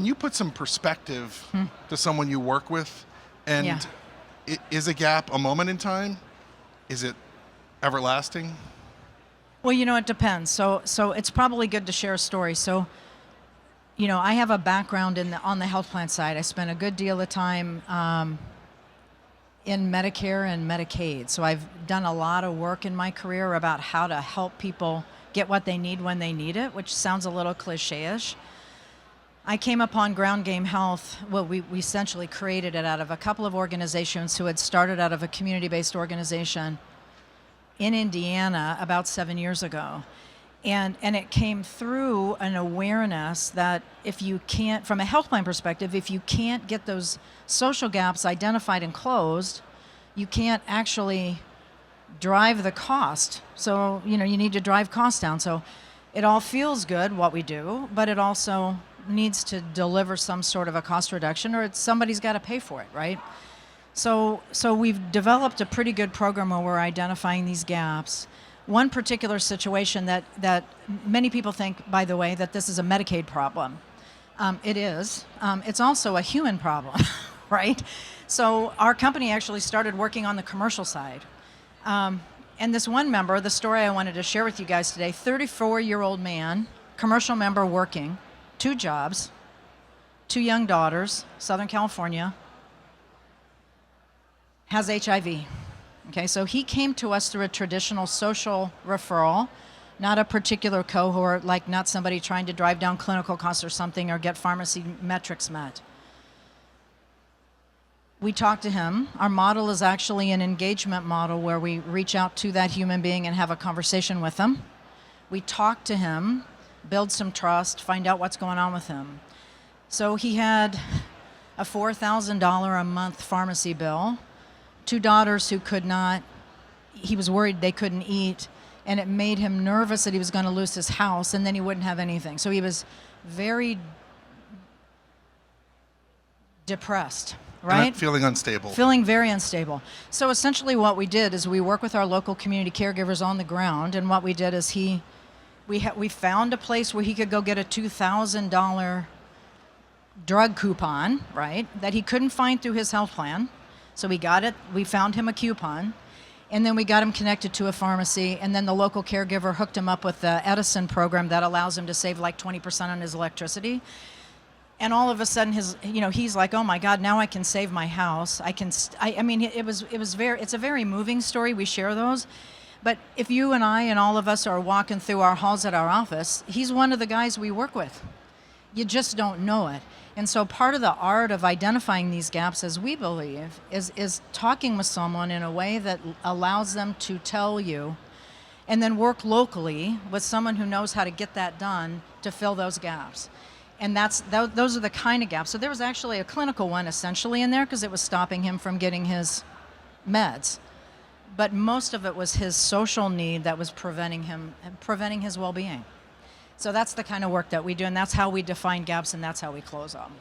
Can you put some perspective to someone you work with? And Yeah. is a gap a moment in time? Is it everlasting? Well, it depends. So it's probably good to share a story. So, I have a background on the health plan side. I spent a good deal of time in Medicare and Medicaid. So I've done a lot of work in my career about how to help people get what they need when they need it, which sounds a little cliche-ish. I came upon GroundGame.Health. Well, we essentially created it out of a couple of organizations who had started out of a community-based organization in Indiana about 7 years ago. And it came through an awareness that if you can't, from a health plan perspective, if you can't get those social gaps identified and closed, you can't actually drive the cost. So, you need to drive costs down. So it all feels good, what we do, but it also needs to deliver some sort of a cost reduction, or somebody's got to pay for it, right? So we've developed a pretty good program where we're identifying these gaps. One particular situation that many people think, by the way, that this is a Medicaid problem. It is. It's also a human problem, right? So our company actually started working on the commercial side. And this one member, the story I wanted to share with you guys today, 34-year-old man, commercial member working, 2 jobs, 2 young daughters, Southern California, has HIV. Okay, so he came to us through a traditional social referral, not a particular cohort, like not somebody trying to drive down clinical costs or something or get pharmacy metrics met. We talked to him. Our model is actually an engagement model where we reach out to that human being and have a conversation with them. We talk to him, build some trust, find out what's going on with him. So he had a $4,000 a month pharmacy bill, 2 daughters who could not, he was worried they couldn't eat, and it made him nervous that he was going to lose his house and then he wouldn't have anything. So he was very depressed, right? Feeling unstable. Feeling very unstable. So essentially what we did is we work with our local community caregivers on the ground, and what we did is we found a place where he could go get a $2,000 drug coupon, right, that he couldn't find through his health plan. So we got it, we found him a coupon, and then we got him connected to a pharmacy, and then the local caregiver hooked him up with the Edison program that allows him to save like 20% on his electricity. And all of a sudden he's like, oh my God, now I can save my house. It's a very moving story. We share those. But if you and I and all of us are walking through our halls at our office, he's one of the guys we work with. You just don't know it. And so part of the art of identifying these gaps, as we believe, is talking with someone in a way that allows them to tell you, and then work locally with someone who knows how to get that done to fill those gaps. And those are the kind of gaps. So there was actually a clinical one essentially in there because it was stopping him from getting his meds. But most of it was his social need that was preventing his well-being. So that's the kind of work that we do, and that's how we define gaps, and that's how we close them.